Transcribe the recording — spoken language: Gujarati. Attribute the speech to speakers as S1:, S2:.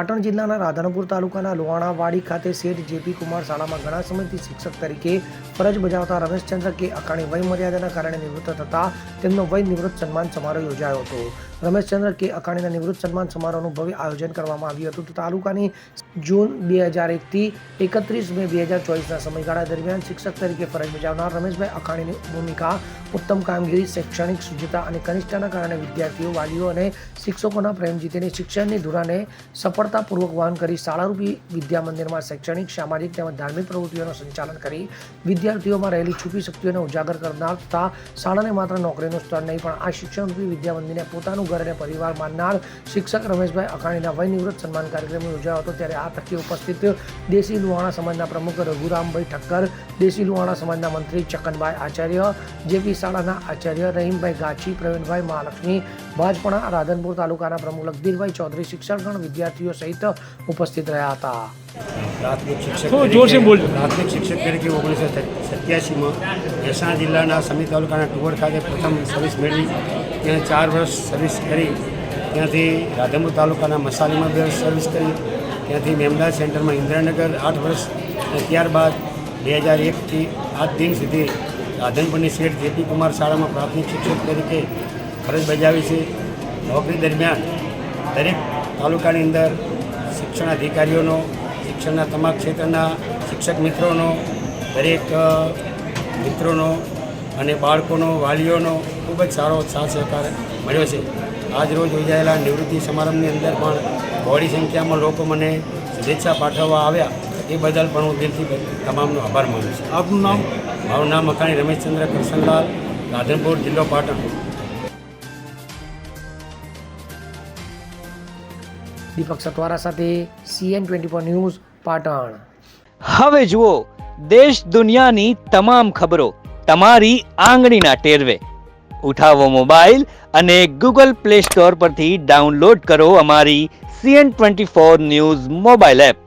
S1: પાટણ જિલ્લાના રાધનપુર તાલુકાના લોહાણાવાડી ખાતે શેઠ જેપી કુમાર શાળામાં ઘણા સમયથી શિક્ષક તરીકે ફરજ બજાવતા રમેશચંદ્ર કે અકાણી વય મર્યાદાના કારણે નિવૃત્ત થતા તેમનો વય નિવૃત્ત સન્માન સમારોહ યોજાયો હતો. રમેશચંદ્ર કે અકાણીના નિવૃત્ત સન્માન સમારોહનું ભવ્ય આયોજન કરવામાં આવ્યું હતું. તાલુકાની જૂન 2001 થી 31 મે 2024ના સમયગાળા દરમિયાન શિક્ષક તરીકે ફરજ બજાવનાર રમેશભાઈ અકાણીની ભૂમિકા, ઉત્તમ કામગીરી, શૈક્ષણિક શુદ્ધતા અને કનિષ્ઠતાના કારણે વિદ્યાર્થીઓ, વાલીઓ અને શિક્ષકોના પ્રેમ જીતીને શિક્ષણની ધુરાને સફળતાપૂર્વક વહન કરી શાળારૂપી વિદ્યા મંદિરમાં શૈક્ષણિક, સામાજિક તેમજ ધાર્મિક પ્રવૃત્તિઓનું સંચાલન કરી વિદ્યાર્થીઓમાં રહેલી છુપી શક્તિઓને ઉજાગર કરનાર તથા શાળાને માત્ર નોકરીનું સ્તર નહીં પણ આ શિક્ષણરૂપી વિદ્યા મંદિરને પોતાનું ઘર અને પરિવાર માનનાર શિક્ષક રમેશભાઈ અકાણીના વય નિવૃત્ત સન્માન કાર્યક્રમ યોજાયો હતો. ત્યારે આ તકે ઉપસ્થિત દેશી લુહાણા સમાજના પ્રમુખ રઘુરામભાઈ ઠક્કર, દેશી લુહાણા સમાજના મંત્રી ચકનભાઈ આચાર્ય, જેપી શાળાના આચાર્ય રહીમભાઈ ગાછી, પ્રવીણભાઈ મહાલક્ષ્મી, ભાજપના રાધનપુર તાલુકાના પ્રમુખ લખદીરભાઈ ચૌધરી, શિક્ષકગણ, વિદ્યાર્થીઓ સહિત ઉપસ્થિત રહ્યા હતા.
S2: પ્રાથમિક શિક્ષક તરીકે 1987માં મહેસાણા જિલ્લાના સમી તાલુકાના ટુવડ ખાતે પ્રથમ સર્વિસ મેળવી. ત્યાં 4 વર્ષ સર્વિસ કરી. ત્યાંથી રાધનપુર તાલુકાના મસાલીમાં 2 વર્ષ સર્વિસ કરી. ત્યાંથી મેમદાર સેન્ટરમાં ઇન્દ્રાનગર 8 વર્ષ અને ત્યારબાદ 2001થી આજ દિન સુધી રાધનપુરની શેઠ જેપી કુમાર શાળામાં પ્રાથમિક શિક્ષક તરીકે ફરજ બજાવી છે. નોકરી દરમિયાન દરેક તાલુકાની અંદર શિક્ષણ અધિકારીઓનો, શિક્ષણના તમામ ક્ષેત્રના શિક્ષક મિત્રોનો, દરેક મિત્રોનો અને બાળકોનો, વાલીઓનો ખૂબ જ સારો સાથ સહકાર મળ્યો છે. આજ રોજ યોજાયેલા નિવૃત્તિ સમારંભની અંદર પણ બહોળી સંખ્યામાં લોકો મને શુભેચ્છા પાઠવવા આવ્યા. એ બદલ પણ હું દિલથી તમામનો આભાર માનું છું.
S3: આપનું નામ?
S2: મારું નામ અકાણી રમેશચંદ્ર કરશનલાલ, રાધનપુર, જિલ્લો પાટણ.
S1: દીપક સતવારા સાથે CN24 ન્યૂઝ, પાટણ.
S4: હવે જુઓ દેશ દુનિયાની તમામ ખબરો તમારી આંગળીના ટેરવે. ઉઠાવો મોબાઈલ અને Google Play Store પરથી ડાઉનલોડ કરો અમારી CN24 ન્યૂઝ મોબાઈલ એપ.